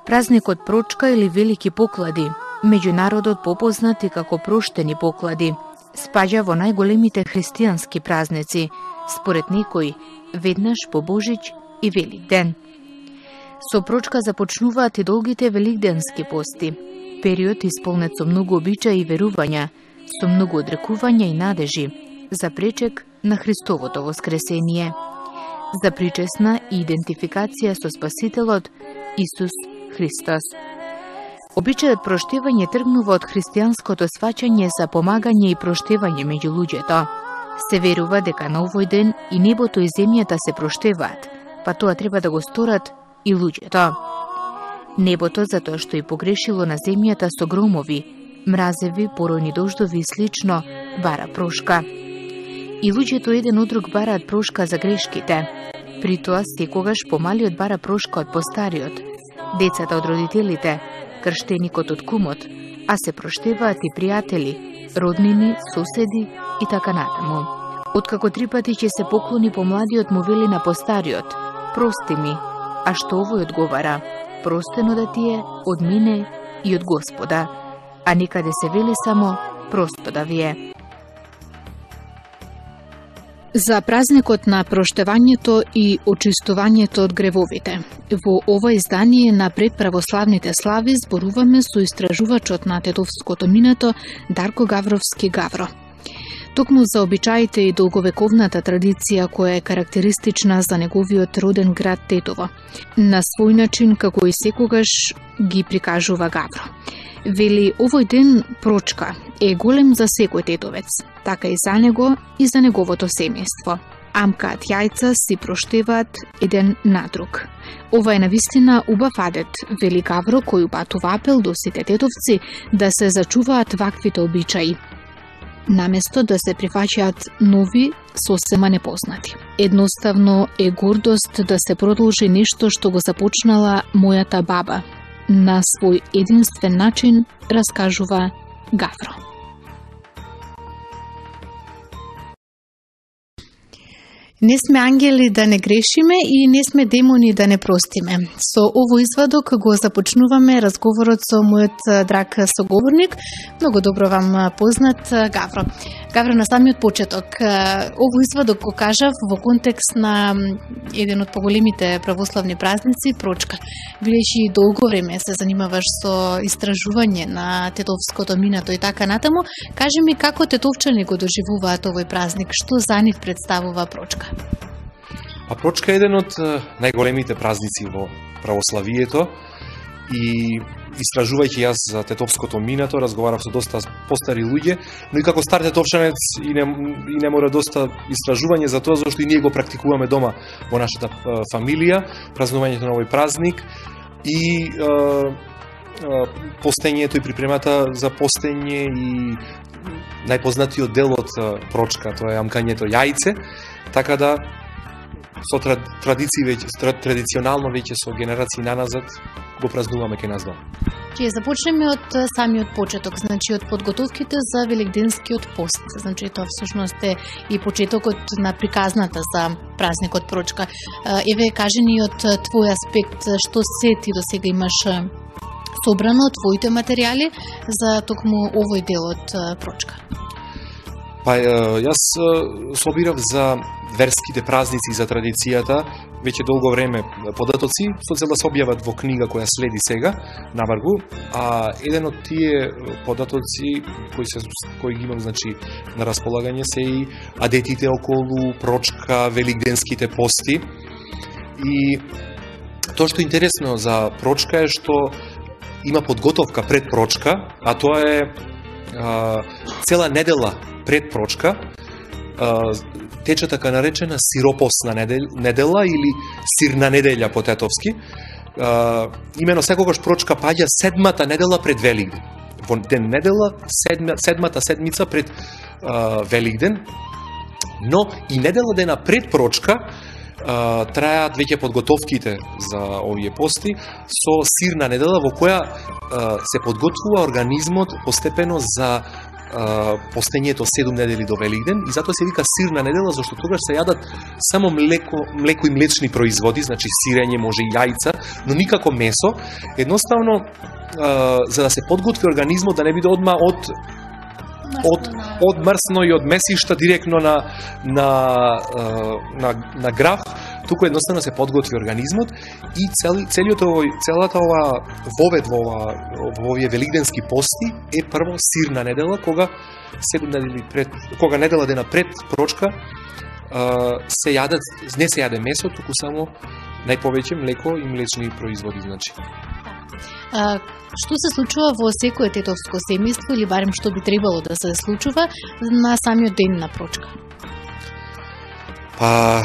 Празникот Прочка или Велики поклади, меѓу народот попознати како проштени поклади, спаѓа во најголемите христијански празници, според некои веднаш по Божич и Велик ден. Со Прочка започнуваат и долгите великденски пости, период исполнет со многу обичаи и верувања, со многу одрекувања и надежи, за пречек на Христовото воскресение, за причесна и идентификација со Спасителот Исус Христос. Обичајот проштевање тргнува од христијанското сваќање за помагање и проштевање меѓу луѓето. Се верува дека на овој ден и небото и земјата се проштеваат, па тоа треба да го сторат и луѓето. Небото затоа што и погрешило на земјата со громови, мразеви, поројни дождови и слично, бара прошка. И луѓето еден од друг бараат прошка за грешките. При тоа секогаш помалиот бара прошка од постариот, децата од родителите, крштеникот од кумот, а се проштеваат и пријатели, роднини, соседи и така натаму. Откако 3 пати ќе се поклони помладиот, му вели на постариот: прости ми, а што овој одговара: простено да ти е од мене и од Господа, а некаде се вели само просто да ви е. За празникот на проштевањето и очистувањето од гревовите. Во ова издание на предправославните слави зборуваме со истражувачот на тетовското минато Дарко Гавровски Гавро. Токму за обичаите и долговековната традиција која е карактеристична за неговиот роден град Тетово. На свој начин, како и секогаш, ги прикажува Гавро. Вели, овој ден Прочка е голем за секој тетовец, така и за него и за неговото семејство. Амкаат јајца, си проштеваат еден на друг. Ова е навистина убав адет, вели Гавро, кој упатува апел до сите тетовци да се зачуваат ваквите обичаи, наместо да се прифаќаат нови, сосема непознати. Едноставно е гордост да се продолжи нешто што го започнала мојата баба. На свој единствен начин, раскажува Гавро. Не сме ангели да не грешиме и не сме демони да не простиме. Со овој извадок го започнуваме разговорот со мојот драг соговорник, многу добро вам познат Гавро. Гавро, на самиот почеток, овој извадок го кажав во контекст на еден од поголемите православни празници, Прочка. Бидејќи долго време се занимаваш со истражување на тетовското минато и така натаму, кажи ми како тетовчани го доживуваат овој празник, што за нив представува Прочка? А Прочка е еден од најголемите празници во православието и истражувајќи јас за тетовското минато, разговарав со доста постари луѓе, но и како стар тетовчанец и не мора доста истражување за тоа, зашто и ние го практикуваме дома во нашата фамилија, празнувањето на овој празник и постењето и припремата за постење и најпознатиот дел од Прочка, тоа е амкањето јајце, така да со традиционално веќе со генерации наназад го празнуваме кај нас дома. Ќе започнеме од самиот почеток, значи од подготовките за Великденскиот пост. Значи тоа всушност е и почетокот на приказната за празникот Прочка. Еве, кажи ни од твој аспект што се ти до сега имаш собрано од твоите материјали за токму овој дел од Прочка. Па јас собирав за верските празници, за традицијата веќе долго време податоци, со цел да се објават во книга која следи сега, навргу, а еден од тие податоци кои ги имам, значи, на располагање се и адетите околу Прочка, великденските пости. И тоа што е интересно за Прочка е што има подготовка пред Прочка, а тоа е цела недела пред Прочка, тече така наречена сиропосна недела или сирна неделја по тетовски. Имено секогаш Прочка паѓа седмата недела пред Великден. Во ден недела, седмата седмица пред Великден, но и недела дена пред Прочка трајаат веќе подготовките за овие пости со сирна недела во која се подготвува организмот постепено за постењето 7 недели до Великден и затоа се вика сирна недела, зашто тогаш се јадат само млеко и млечни производи, значи сирење, може и јајца, но никако месо, едноставно за да се подготви организмот да не биде одма од мрсно и од месишта директно на граф, туку едноставно се подготви организмот и целата ова вовед во овие великденски пости е прво сирна недела, кога 7 недели пред, кога недела дена пред прочка не се јаде месо, туку само најповеќе млеко и млечни производи, значи. Што се случува во секое тетовско семејство или барем што би требало да се случува на самиот ден на прочка? Па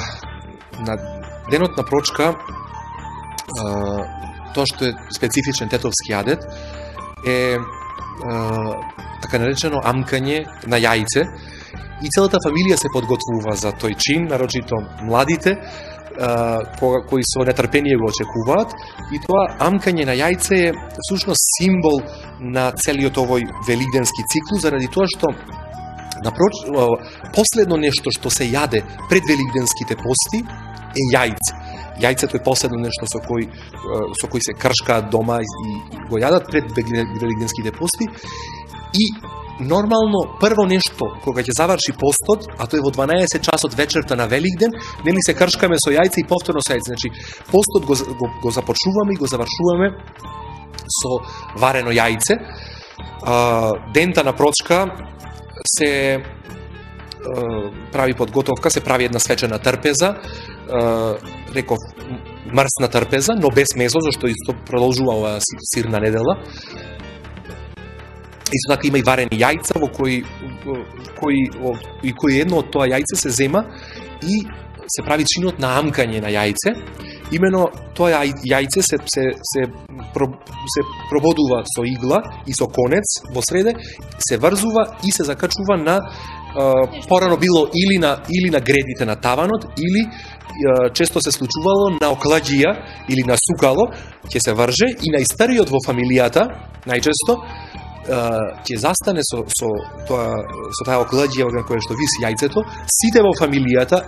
на денот на прочка тоа што е специфичен тетовски јадет е така наречено амкање на јајце и целата фамилија се подготвува за тој чин, нарочито младите кои со нетрпение го очекуваат и тоа амкање на јајце е всушност символ на целиот овој великденски циклус, заради тоа што последно нешто што се јаде пред великденските пости е јајце. Јајцето е последно нешто со кој се кршкаат дома и го јадат пред великденските пости и нормално прво нешто кога ќе заврши постот, а тоа е во 12 часот вечерта на Великден, нели се кршкаме со јајце и повторно со јајце. Значи постот го започнуваме и го завршуваме со варено јајце. Дента на прочка се прави подготовка, се прави една свечена трпеза, реков мрсна трпеза, но без месо, зашто исто продолжува оваа сирна недела. Исто така има и варени јајца во кои едно од тоа јајце се зема и се прави чинот на амкање на јајце. Имено тоа јајце се прободува со игла и со конец во среде, се врзува и се закачува на порано било или на гредите на таванот, или често се случувало на окладија или на сукало, ќе се врже и најстариот во фамилијата, најчесто, ќе застане со таа окладија на која што виси јајцето, сите во фамилијата,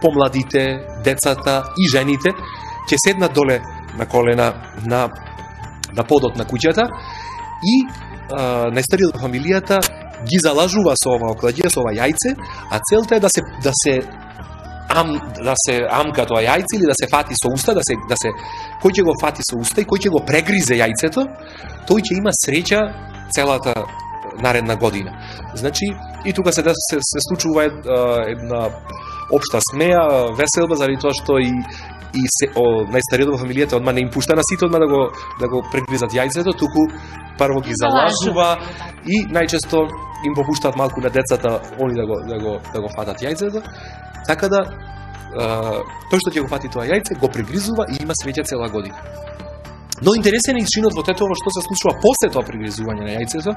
помладите, децата и жените, ќе седнат доле на колена на подот на куќата и најстариот во фамилијата ги залажува со ова окладија, со ова јајце, а целта е да се амка тоа јајце или да се фати со уста, кој ќе го фати со уста и кој ќе го прегризе јајцето, тој ќе има среќа целата наредна година. Значи, и тука се случува една општа смеа, веселба, заради тоа што и најстариот во фамилијата одма не им пушта на сите одма да го прегризат јајцето, туку прво ги залажува и најчесто им попуштаат малку на децата они да го фатат јајцето, така да тој што ќе го фати тоа јајце го прегризува и има среќа цела година. Но интересен е и чинот во Тетово што се случува после тоа прегризување на јајцето.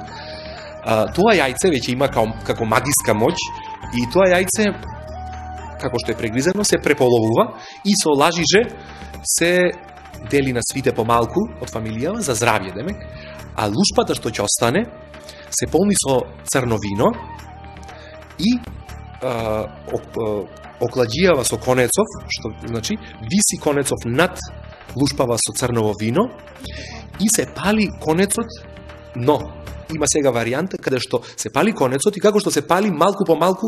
Тоа јајце веќе има како магиска моќ и тоа јајце како што е прегризено се преполовува и со лажиже се дели на свите помалку од фамилија за здравје, демек, а лушпата што ќе остане се полни со црно вино и окладјава со конецов, што значи виси конецов над лушпава со црново вино и се пали конецот, но има сега варијанта каде што се пали конецот и како што се пали малку по малку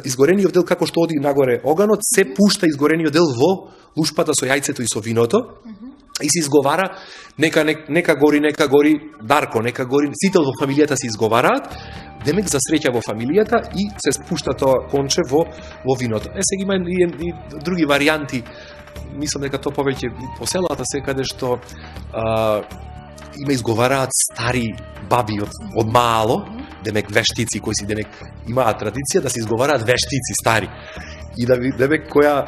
изгорениот дел, како што оди нагоре оганот, се пушта изгорениот дел во лушпата со јајцето и со виното и се изговара нека гори Дарко, нека гори, сите во фамилијата се изговараат, демек за среќа во фамилијата и се спушта тоа конче во виното. Сега има и други варијанти, мислам дека тоа повеќе по селата се каде што има изговараат стари баби од мало, демек вештици кои си демек имаат традиција да се изговараат вештици стари. И да демек која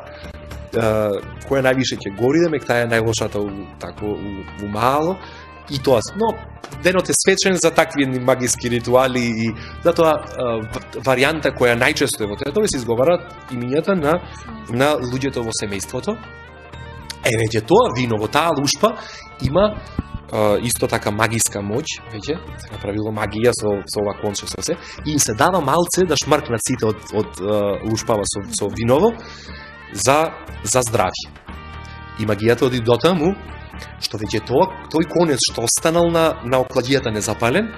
највише ќе гори, демек таа е најлошата у мало и тоа. Но денот е свечен за такви магиски ритуали и затоа варијанта која најчесто е во Тетово се изговараат имињата на луѓето во семејството. Веќе тоа вино во таа лушпа има исто така магиска моќ, веќе се направило магија со ова конче со се, и им се дава малце да шмркнат сите од лушпава со виново за здравје. И магијата оди до таму што веќе тој конец што останал на окладијата незапален,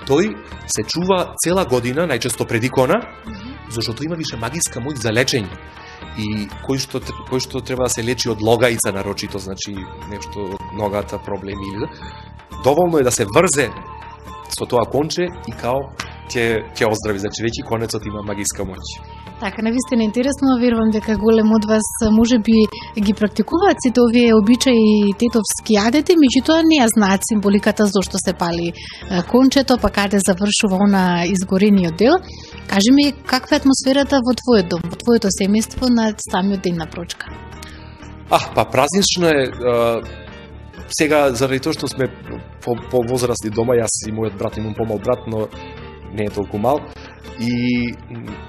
тој се чува цела година, најчесто преди кона, зашто има више магиска моќ за лечење. И кој што треба да се лечи од логајца нарочито, значи нешто од ногата, проблеми или доволно е да се врзе со тоа конче и као ќе оздрави, значи веќе конецот има магиска моќ. Така, навистина интересно, верувам дека голем од вас можеби ги практикуваат сите овие обичаи и тетовски јадети, меѓутоа не ја знаат символиката зошто се пали кончето, па каде завршува она изгорениот дел. Кажи ми, каква е атмосферата во твојот дом, во твоето семејство на самиот ден на Прочка? Па празнично е. Сега, заради тоа што сме по возрастни дома, јас и мојот брат, имам помал брат, но не е толку мал, и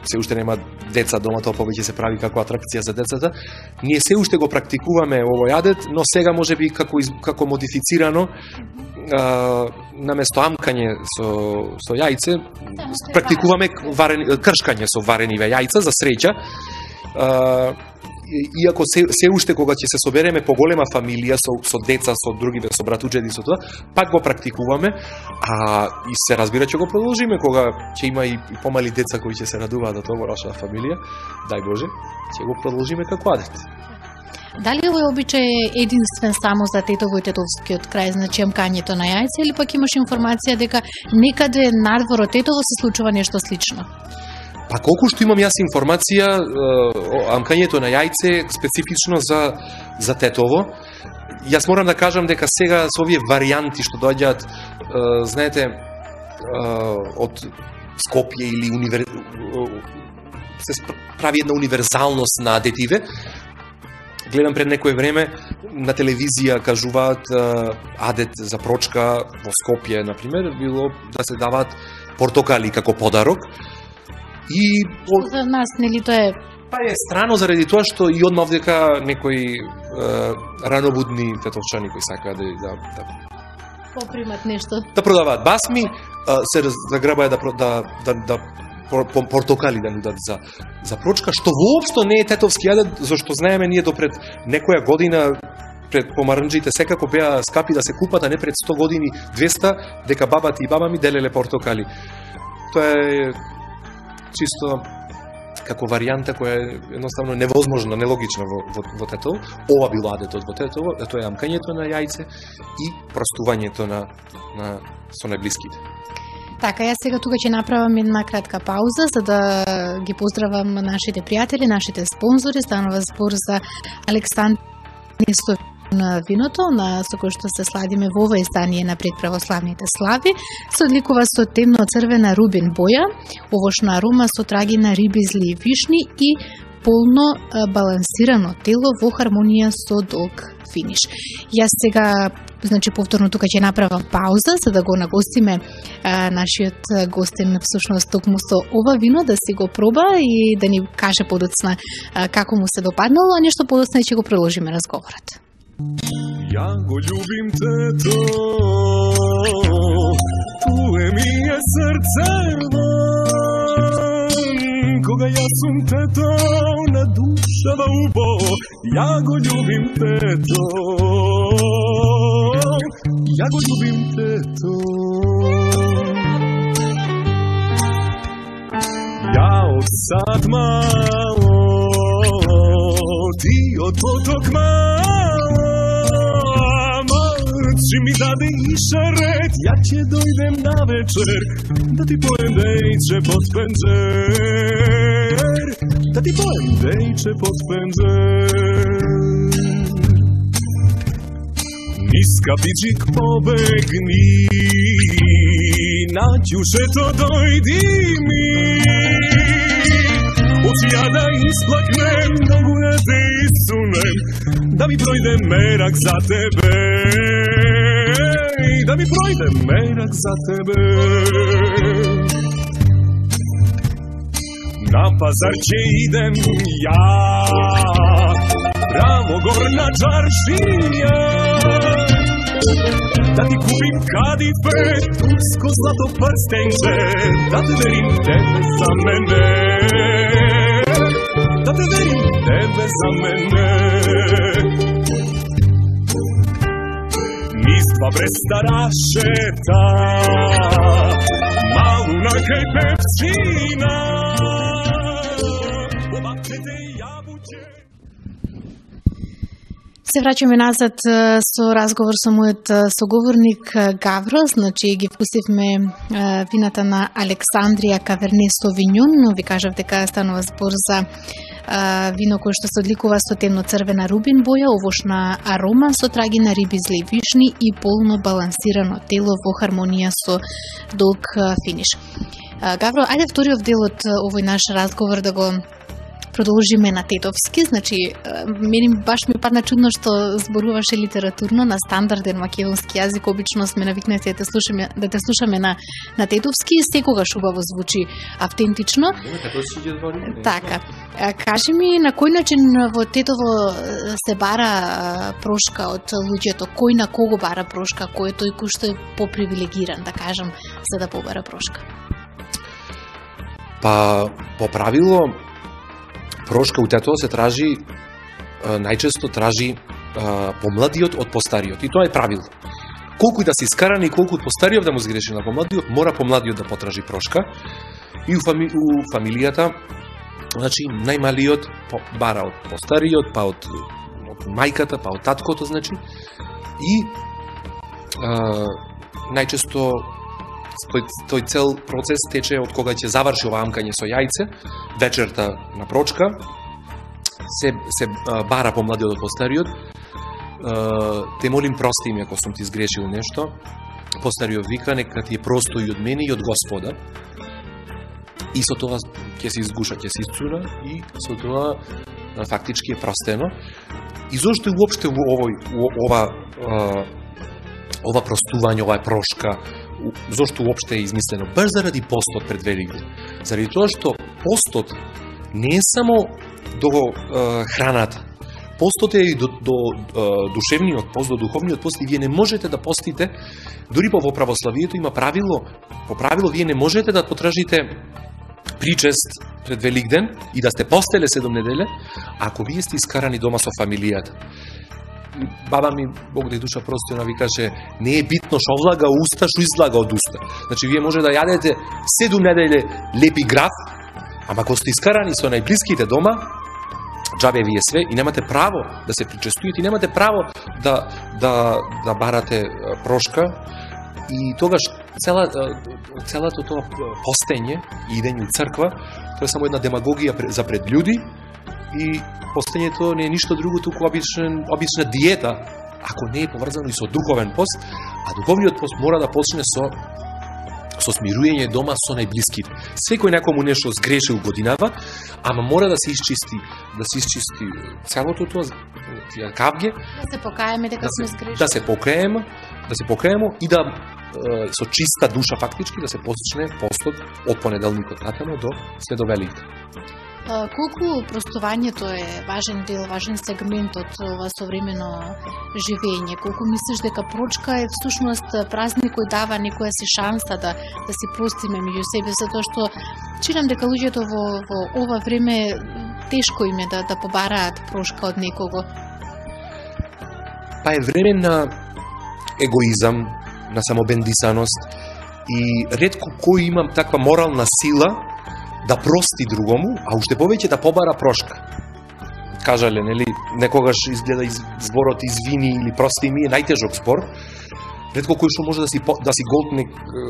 се уште нема деца дома, тоа повеќе се прави како атракција за децата. Ние се уште го практикуваме овој јадет, но сега можеби како модифицирано, наместо амкање со јајце, практикуваме кршкање со варениве јајца за среќа. Иако се уште кога ќе се собереме поголема фамилија со деца, со другиве, со братуџеди, со тоа, пак го практикуваме, и се разбира ќе го продолжиме кога ќе има и помали деца кои ќе се радуваат на тоа во нашата фамилија, дај Боже, ќе го продолжиме како адет. Дали овој обичај е единствен само за тетово и тетовскиот крај, значи амкањето на јајце, или пак имаш информација дека некаде надвор од Тетово се случува нешто слично? Па колку што имам јас информација, амкањето на јајце специфично за Тетово. Јас морам да кажам дека сега со овие варијанти што доаѓаат, знаете, од Скопје или се прави една универзалност на адетиве. Гледам пред некое време на телевизија кажуваат адет за Прочка во Скопје, например, било да се даваат портокали како подарок. И за нас нели тоа е? Па е странно заради тоа што и одмав дека некои ранобудни тетовчани кои сакаат да попримат нешто, да продаваат басми, се заграбаја да портокали да нудат за Прочка, што воопшто не е тетовски јадет, зашто знаеме ние допред некоја година пред помарнџите секако беа скапи да се купат, а не пред 100 години, 200, дека бабати и баба ми делеле портокали. Тоа е чисто како варијанта која е едноставно невозможна, нелогична во Тетово. Ова било адетот во Тетово, а тоа е амкањето на јајце и простувањето со најблиските. Така, јас сега тука ќе направам една кратка пауза за да ги поздравам нашите пријатели, нашите спонзори. Станува збор за Александр на виното, со кој што се сладиме во ова издание на предправославните слави, се одликува со темно-црвена рубин боја, овошна арома со траги на риби, зли и вишни и полно балансирано тело во хармонија со долг финиш. Јас сега, значи повторно тука ќе направам пауза за да го нагостиме нашиот гостин всушност токму со ова вино, да си го проба и да ни каже подоцна како му се допаднало, а нешто подоцна ќе го продолжиме разговорот. Ја го љубим тето, туе ми е срцево, кога јас сум тето на душава убо. Ја го љубим тето, ја го љубим тето. Ја од сад мало, ти од поток мало, чи ми даде и шарет, ја ќе дојдем на вечер, да ти поем дејче под пенџер, да ти поем дејче под пенџер. Низ капичик побегни, на ќушето дојди ми, очија да исплакнем, многу да те исунем, да ми пројде мерак за тебе, да ми пројде мерак за тебе. На пазар ќе идем ја, право горна чаршија, Da ti kupim kadife, tursko zlato prstenče, da te verim tebe za mene, da te verim tebe za mene. Niz dva brestarašeta, malu na kaj pepčina, ovakvete jabuće. Се враќаме назад со разговор со мојот соговорник Гавро, значи ги впустивме вината на Александрија Каверне Совиньон, но ви кажав дека станува збор за вино кое што се одликува со темно-црвена рубин боја, овошна арома со траги на риби, зле вишни и полно балансирано тело во хармонија со долг финиш. Гавро, ајде вториот дел од овој наш разговор да го продолжиме на тетовски, значи мене баш ми падна чудно што зборуваше литературно на стандарден македонски јазик, обично сме навикнати да те слушаме на тетовски и секогаш убаво звучи автентично. Така. Кажи ми на кој начин во Тетово се бара прошка од луѓето, кој на кого бара прошка, кој е тој кој што е попривилегиран, да кажам, за да побара прошка? Па, по правило, прошка у Тетово се тражи, најчесто тражи помладиот од постариот. И тоа е правило. Колку и да се искарани, колку од постариот да му сгреши на помладиот, мора помладиот да потражи прошка. И у фамилијата, значи, најмалиот бара од постариот, па од мајката, па од таткото, значи. И најчесто тој цел процес тече од кога ќе заврши ова амкање со јајце, вечерта на прочка, се бара помладиот од постариот. Те молим прости ми ако сум ти сгрешил нешто. Постариот вика нека ти е просто и од мене и од Господа. И со тоа ќе се изгуша, ќе се исцуна и со тоа фактички е простено. И зошто уопште ова простување, ова прошка, зошто уопште е измислено? Баш заради постот пред Великден. Заради тоа што постот не е само до храната. Постот е и до душевниот пост, до духовниот пост, и вие не можете да постите, дури во православието има правило, по правило вие не можете да потражите причест пред Великден и да сте постеле 7 неделе, ако вие сте искарани дома со фамилијата. Баба ми, Бог да душа прости, она викаше, не е битно шо влага уста, шо излага од уста. Значи, вие може да јадете 7 неделе лепи граф, ама ако сте искарани со најблиските дома, джабе ви е све и немате право да се причестуете и немате право да барате прошка. И тогаш целото тоа постење и идење у црква, тоа е само една демагогија за пред људи, и постењето не е ништо друго, туку обична диета, ако не е поврзано и со духовен пост, а духовниот пост мора да почне со смируење дома со најблиските. Секој некому нешто сгрешил годинава, ама мора да се изчисти целото тоа, тие кавге. Да се покаеме дека сме сгрешили. Да се покаеме и да со чиста душа фактички да се почне постот од понеделникот натаму до се до Великден. Колку простувањето е важен дел, важен сегмент од ова современо живење? Колку мислиш дека прочка е всушност празник кој дава некоја си шанса да си простиме меѓу себе, затоа што читам дека луѓето во ова време тешко им е да побараат прошка од некого? Па е време на егоизам, на самобендисаност и ретко кој има таква морална сила да прости другому, а уште повеќе да побара прошка. Кажале, нели, некогаш изгледа зборот извини или прости ми е најтежок збор. Ретко кој што може да си голтне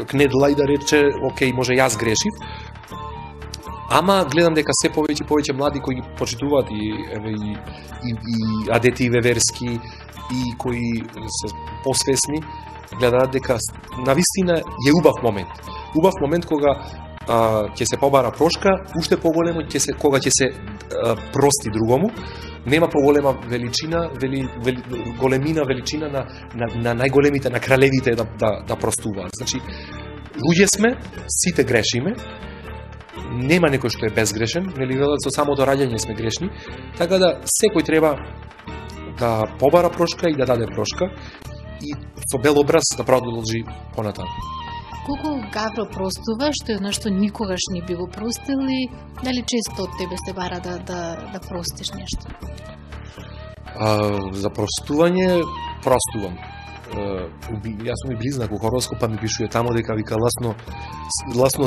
кнедла и да рече, окей, може јас грешив. Ама гледам дека се повеќе млади кои ги почитуваат и адетиве верски и кои се посвесни, гледаат дека навистина е убав момент. Убав момент кога ќе се побара прошка, уште поголемо кога ќе се прости другому. Нема поголема величина, големина величина на најголемите, на кралевите да простуваат. Значи, луѓе сме, сите грешиме, нема некој што е безгрешен, нели велат со самото раѓање сме грешни, така да секој треба да побара прошка и да даде прошка. И со бел образ направо продолжи понатаму. Колку Гавро простува, што е нешто никогаш не би го простил и дали често од тебе се бара да простиш нешто? За простување, простувам. Јас сум и близнак у хороскопа, ми пишува тамо дека вика ласно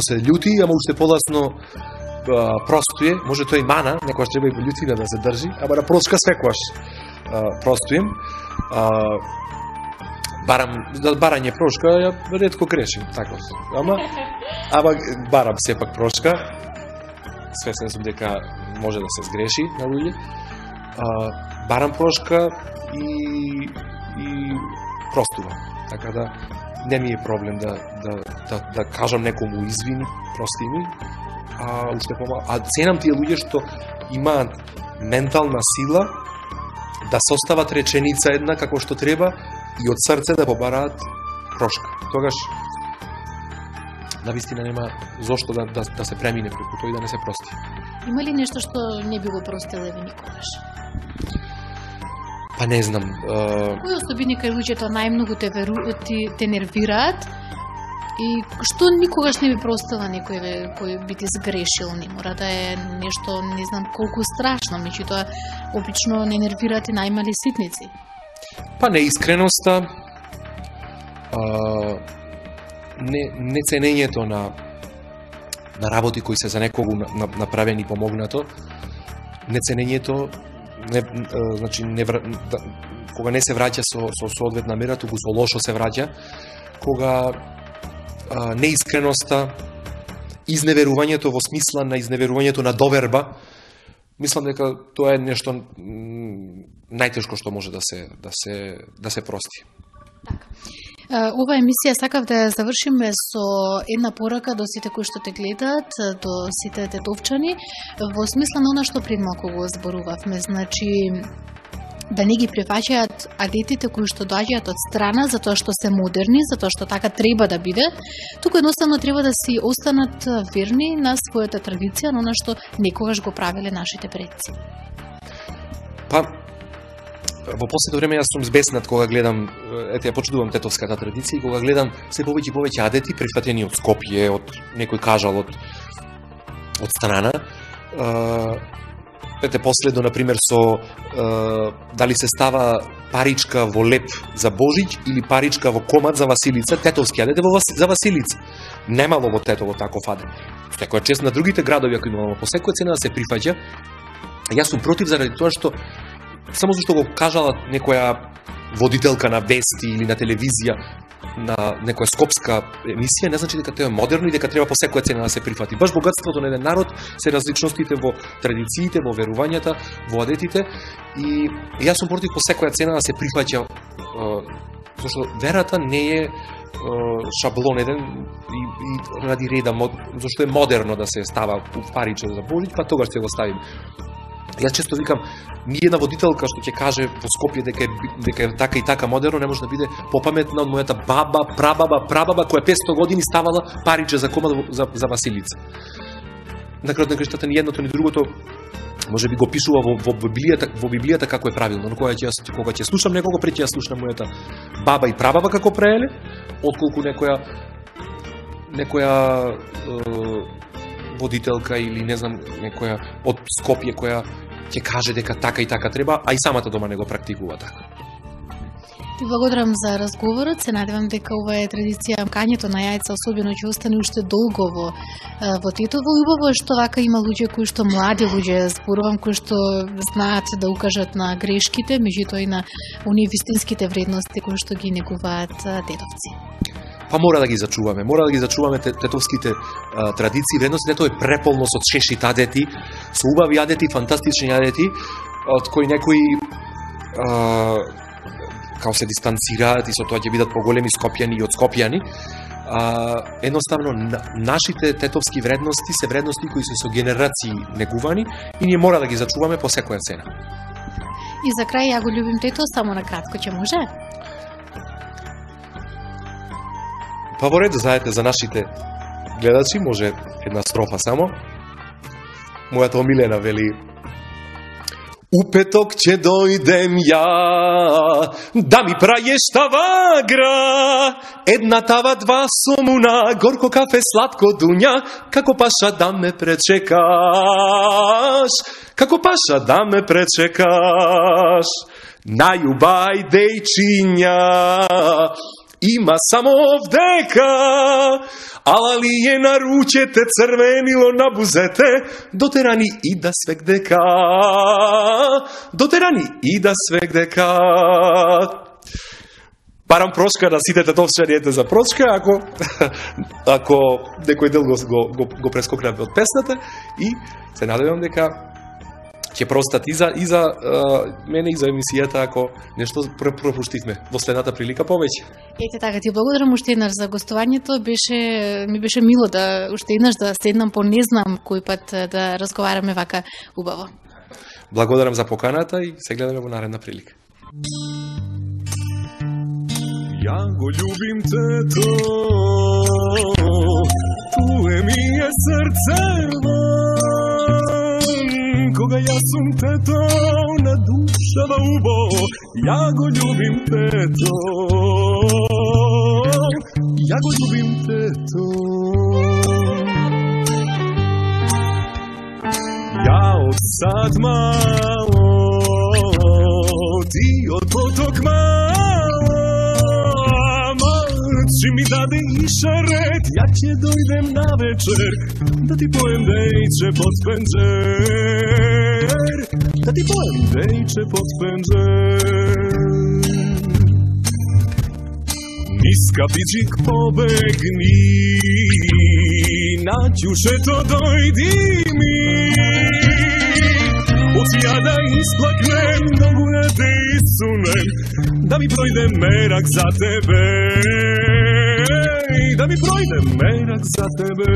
се љути, ама уште поласно простуе. Може тоа и мана, некојаш треба и љутина да се држи, ама на прошка секојаш простуем. Барање прошка, ја ретко грешим, така. Ама барам сепак прошка. Свесен сум дека може да се сгреши на луѓе. Барам прошка и простувам. Така да не ми е проблем да кажам некому извини, прости ми. Ценам тие луѓе што имаат ментална сила да состават реченица една како што треба и од срце да побараат прошка. Тогаш навистина нема зошто да се премине преку тој и да не се прости. Има ли нешто што не би го простил еве никогаш? Па не знам. Кои особини кај луѓето најмногу те нервираат и што никогаш не би простила некој кој би ти сгрешил? Не мора да е нешто, не знам колку страшно, меѓутоа обично не нервираат и најмали ситници. Па неискреноста, неценењето на работи кои се за некогу направени и помогнато, неценењето, значи кога не се враќа со соодветна мера, туку со лошо се враќа, кога неискреноста, изневерувањето во смисла на изневерувањето на доверба, мислам дека тоа е нешто најтешко што може да се прости. Така. Ова емисија сакав да ја завршиме со една порака до сите кои што те гледаат, до сите тетовчани, во смисла на она што пред малку го зборувавме, значи да не ги прифаќаат адетите кои што доаѓаат од страна затоа што се модерни, затоа што така треба да биде, туку едноставно треба да си останат верни на својата традиција, на она што некогаш го правеле нашите предци. Па во последно време јас сум збеснат кога гледам, ја почитувам тетовската традиција и кога гледам се повеќе и повеќе адети прифатени од Скопје, од некој кажал од страна. Последно, например, со дали се става паричка во леп за Божиќ или паричка во комат за Василица, тетовски адет за Василица. Немало во Тетово таков адет. Секоја чест на другите градови, ако имamo по секоја цена да се прифаќа. Јас сум против заради тоа што само зашто го кажала некоја водителка на вести или на телевизија на некоја скопска емисија, не значи дека тоа е модерно и дека треба по секоја цена да се прифати. Баш богатството на еден народ се различностите во традициите, во верувањата, во адетите и јас сум против по секоја цена да се прифаќа, зашто верата не е шаблонеден и ради реда, зашто е модерно да се става париче за Божиќ, па тогаш ќе го ставим. Јас често викам, ни една водителка што ќе каже во Скопје дека е така и така модерно, не може да биде попаметна од мојата баба, прабаба, која 500 години ставала париче за комат за Василица. На крајот на краиштата ни едното ни другото може би го пишува во Библијата како е правилно, но кога ќе слушам некого, пред ќе ја слушам мојата баба и прабаба како прееле, отколку некоја водителка или не знам некоја од Скопје која ќе каже дека така и така треба, а и самата дома не го практикува така. Ти благодарам за разговорот, се надевам дека ова е традиција, кањето на јајца особено ќе остане уште долго во Тетово. Убаво е што вака има луѓе кои што млади луѓе, зборувам, кои што знаат да укажат на грешките, меѓутоа и на оние вистинските вредности кои што ги негуваат тетовци. Па мора да ги зачуваме тетовските традиции, вредности. Тето е преполно со чешит адети, со убави адети, фантастични адети, од кои некои као се дистанцираат и со тоа ќе бидат поголеми скопјани и од скопјани. Едноставно, нашите тетовски вредности се вредности кои се со генерации негувани и ние мора да ги зачуваме по секоја цена. И за крај, ја го љубим тето, само на кратко, ќе може? Па во ред, знаете, за нашите гледачи може една строфа само. Мојата омилена вели: U petok će dojdem ja, da mi praješ tavagra, jedna tava, dva somuna, gorko kafe, slatko dunja, kako paša da me prečekaš, kako paša da me prečekaš. Najubaj dejčinja, ima samo ovdeka, ali je na ruče te crvenilo na buzete, doterani i da svegdeka, doterani i da svegdeka. Барам прошка да сите тетовчаните за прошка, ако некој дел го прескокнавме од песната, и се надевам дека ќе простат и за мене и за емисијата ако нешто пропуштивме во следната прилика повеќе. Ете така, ти благодарам уште еднаш за гостувањето. Ми беше мило да уште еднаш да седнам по не знам кој пат да разговараме вака убаво. Благодарам за поканата и се гледаме во наредна прилика. Ja go ljubim teto, tuje mi je srce van, koga ja sam teto nadušava ubo, ja go ljubim teto, ja go ljubim teto. Ja od sad malo, ti od potok malo, či mi dade i šaret, ja će dojdem na večer, da ti pojem dejče pod penđer, da ti pojem dejče pod penđer. Niska biđik pobegni, naćuše to dojdi mi, ja da isplaknem, nogu da te isunem, da mi projde merak za tebe, da mi projde merak za tebe.